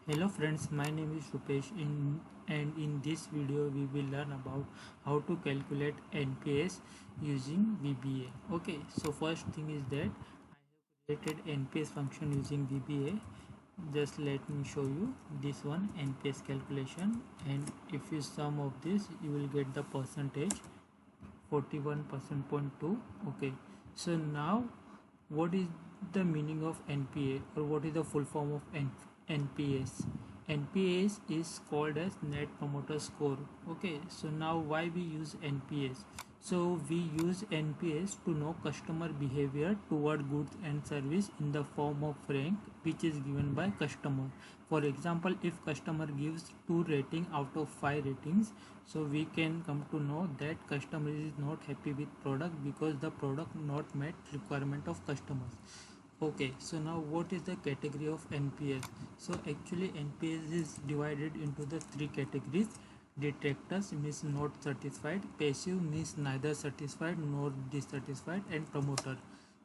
Hello friends, my name is Rupesh and in this video we will learn about how to calculate NPS using VBA. Okay, so first thing is that I have created NPS function using VBA. Just let me show you this one NPS calculation, and if you sum of this you will get the percentage 41%.2. Okay, so now what is the meaning of NPA, or what is the full form of NPS? NPS is called as Net Promoter Score. Okay, so now why we use NPS? So we use NPS to know customer behavior toward goods and service in the form of rank, which is given by customer. For example, if customer gives 2 rating out of 5 ratings, so we can come to know that customer is not happy with product because the product not met requirement of customers. Okay, so now what is the category of NPS? So actually NPS is divided into the 3 categories. Detractors means not satisfied, passive means neither satisfied nor dissatisfied, and promoter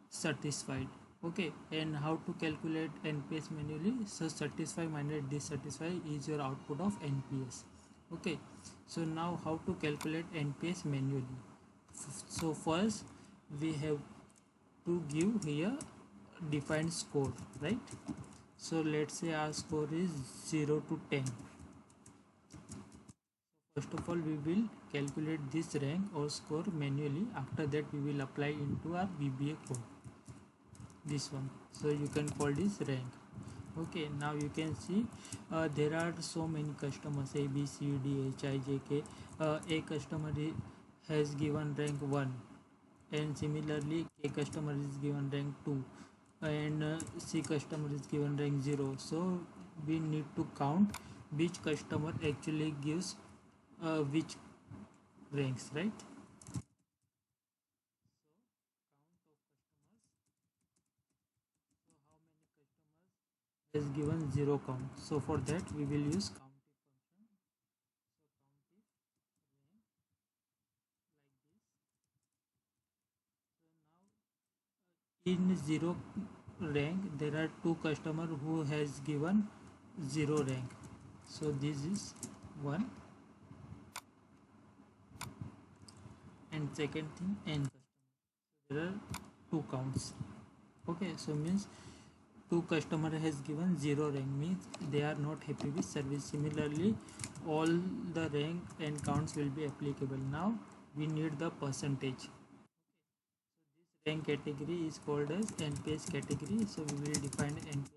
satisfied. Okay, and how to calculate NPS manually? So satisfy minus dissatisfy is your output of NPS. Okay, so now how to calculate NPS manually? So first we have to give here defined score, right? So let's say our score is 0 to 10. First of all, we will calculate this rank or score manually. After that, we will apply into our VBA code, this one. So you can call this rank. Okay, now you can see there are so many customers A, B, C, D, H, I, J, K. A customer has given rank 1, and similarly A customer is given rank 2, and C customer is given rank 0. So we need to count which customer actually gives which ranks, right? Has given 0 count, so for that we will use countif function. So countif rank like this. So now in 0 rank there are 2 customer who has given 0 rank, so this is 1, and second thing n customer, so there are 2 counts. Okay, so means 2 customer has given 0 rank, means they are not happy with service. Similarly all the rank and counts will be applicable. Now we need the percentage. This rank category is called as NPS category, so we will define NPS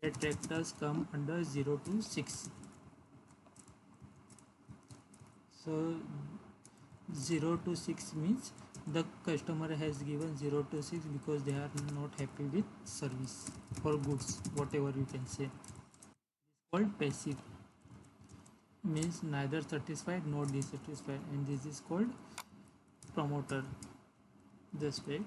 category. So now let's say detractors come under 0 to 6. So 0 to 6 means the customer has given 0 to 6 because they are not happy with service or goods, whatever you can say. This is called passive, means neither satisfied nor dissatisfied, and this is called promoter. Just wait.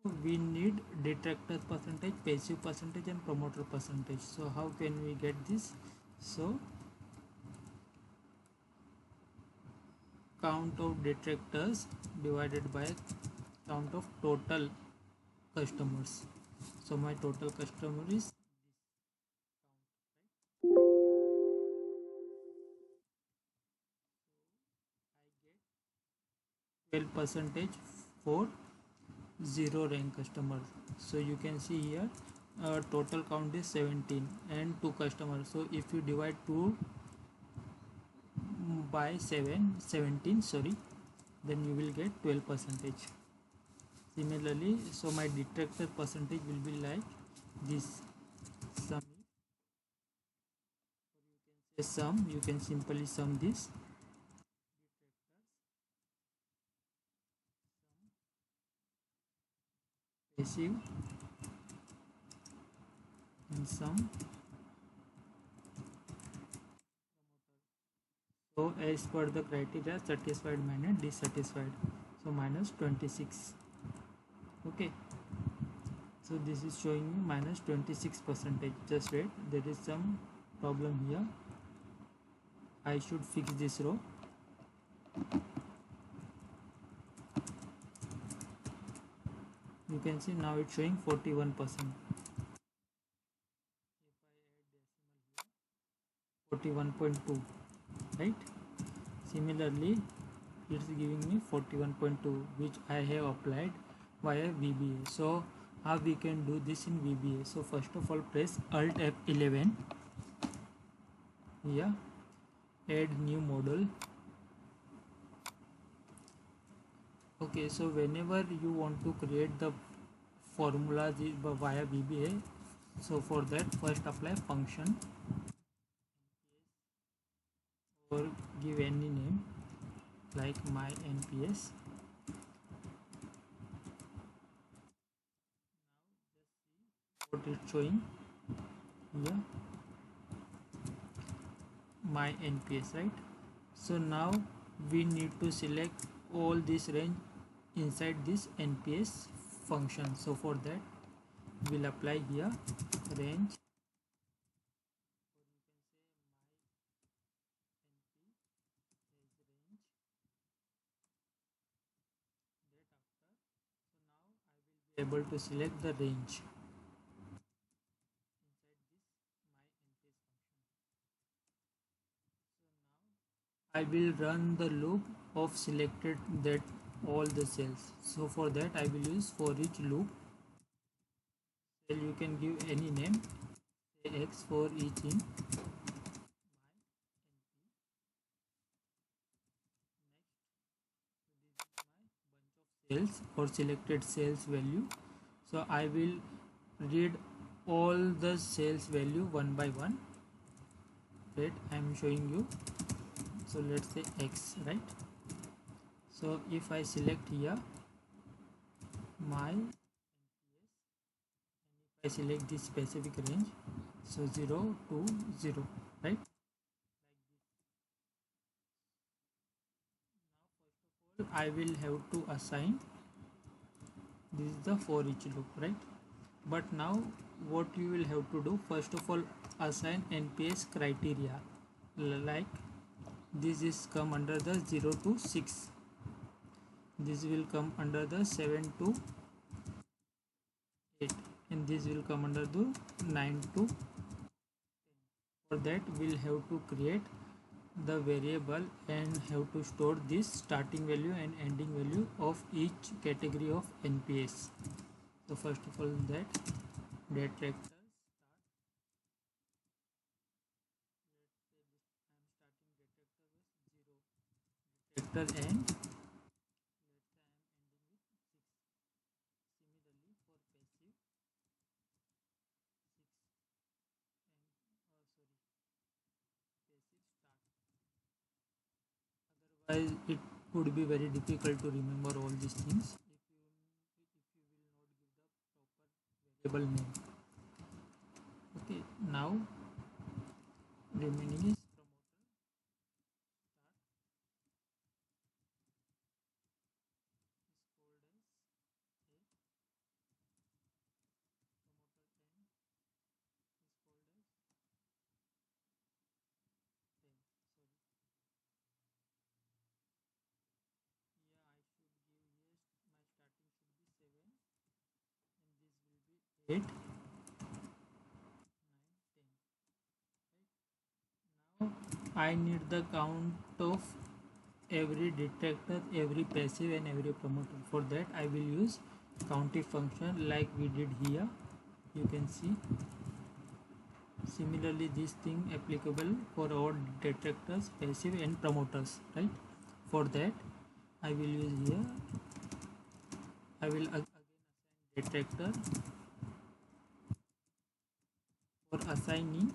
So now we need detractor percentage, passive percentage, and promoter percentage. So how can we get this? So count of detractors divided by count of total customers. So my total customer is this count, right? So I get 12 percentage for 0 rank customers. So you can see here total count is 17 and 2 customers. So if you divide 2 by 17, sorry, then you will get 12 percentage. Similarly, so my detractor percentage will be like this. Sum, or you can say sum, you can simply sum this passive and sum. So as per the criteria, satisfied minus dissatisfied, so minus 26. Okay, so this is showing me minus 26 percentage. Just wait, there is some problem here. I should fix this row. You can see now it's showing 41%. If I add decimal here, 41.2, right? Similarly, it's giving me 41.2, which I have applied via VBA. So how we can do this in VBA? So first of all, press Alt F11 here, add new model. Okay, so whenever you want to create the formulas via VBA, so for that first apply function or give any name like my NPS. What it's showing here, my NPS, right? So now we need to select all this range inside this NPS function. So for that we'll apply here range, or you can say my NP as range, that after. So now I will be able to select the range inside this my NPS function. So now I will run the loop of selected that all the cells. So for that I will use for each loop cell. You can give any name, say X for each in my NP. Next, so this is my bunch of cells or selected cells value. So I will read all the cells value one by one. Right, I am showing you. So let's say X, right? So if I select here my NPS, and if I select this specific range, so 0 to 0, right? Like this. Now first of all I will have to assign, this is the for each loop, right? But now what you will have to do, first of all assign NPS criteria, like this is come under the 0 to 6, this will come under the 7 to 8, and this will come under the 9 to 10. For that we'll have to create the variable and have to store this starting value and ending value of each category of NPS. So first of all that detractor start, let's say this I am starting detractor with 0 detractor, and let's say I am ending with 6. Similarly for passive 6, and sorry, passive start. Otherwise it would be very difficult to remember all these things if you will not give the proper variable name. Okay, now remaining is promoter start is called as 8, promoter end is called as 10. Sorry, yeah, I should give, yes, my starting should be 7 and this will be 8, 9, 10, right? Now I need the count of every detector, every passive and every promoter. For that I will use countif function like we did here, you can see. Similarly this thing applicable for all detectors, passive and promoters, right? For that I will use here, I will again assign detector. For assigning,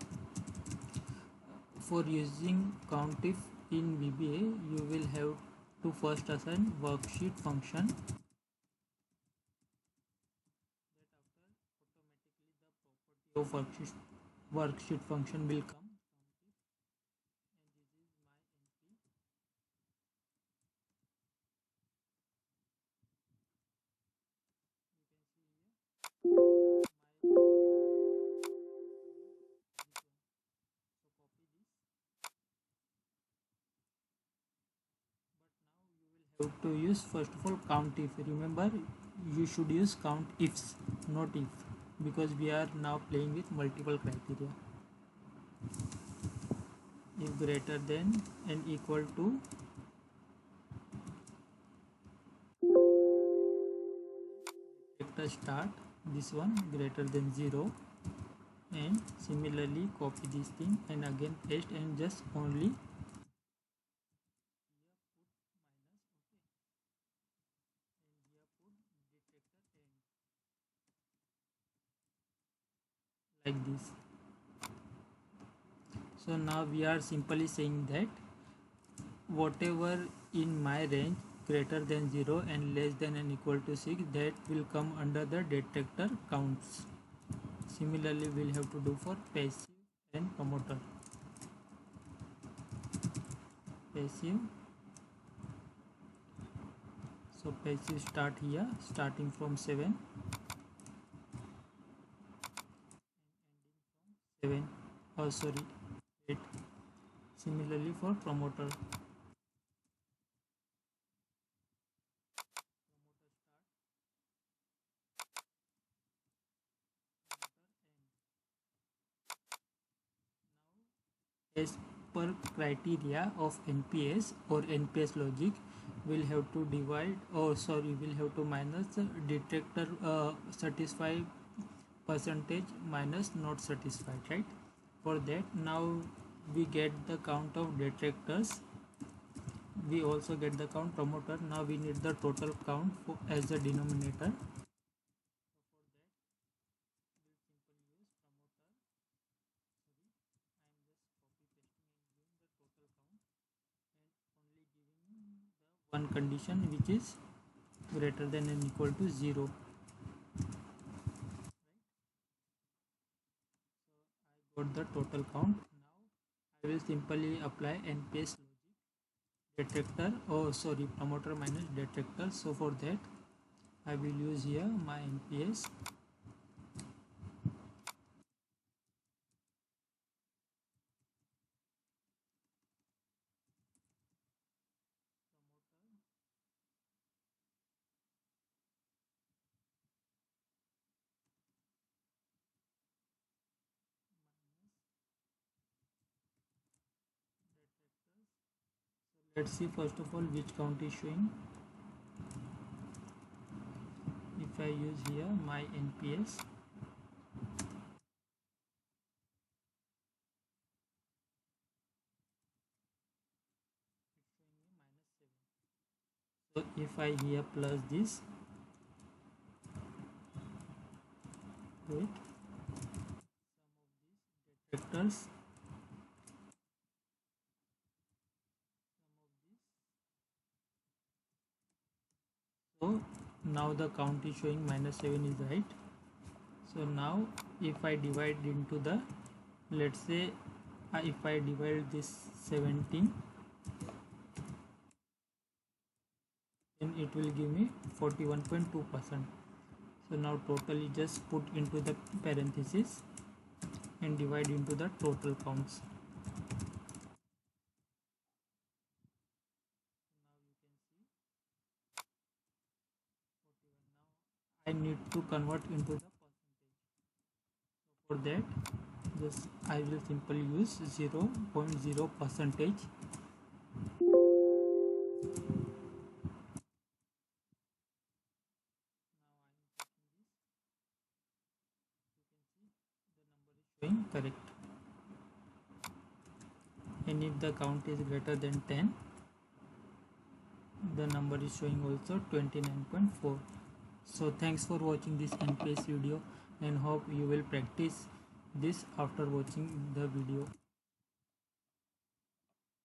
for using countif in VBA, you will have to first assign worksheet function, that after automatically the property of worksheet function will come countif, and this is my NP. You can see here my this one. So copy this, but now you will have to use first of all countif. Remember you should use count ifs, not if, because we are now playing with multiple criteria. If greater than and equal to detector start, this one greater than 0, and similarly copy this thing and again paste and just only like this. So now we are simply saying that whatever in my range greater than 0 and less than and equal to 6, that will come under the detector counts. Similarly we'll have to do for passive and promoter. Passive, so passive start here starting from 7 7, oh sorry 8. Similarly for promoter, as per criteria of NPS or NPS logic, we'll have to divide, we'll have to minus detector satisfied percentage minus not satisfied, right? For that, now we get the count of detectors, we also get the count promoter. Now we need the total count for, as the denominator. One condition which is greater than and equal to 0. Got the total count. Now I will simply apply NPS logic, detector, promoter minus detector. So for that I will use here my NPS. Let's see first of all which count is showing. If I use here my NPS, so if I here plus this, wait, detectors, so now the count is showing -7 is right. So now if I divide into the, let's say if I divide this 17, then it will give me 41.2%. so now totally just put into the parenthesis and divide into the total counts. I need to convert into the percentage. So for that, just I will simply use 0.0 percentage. Showing correct. And if the count is greater than 10, the number is showing also 29.4. So thanks for watching this NPS video and hope you will practice this after watching the video.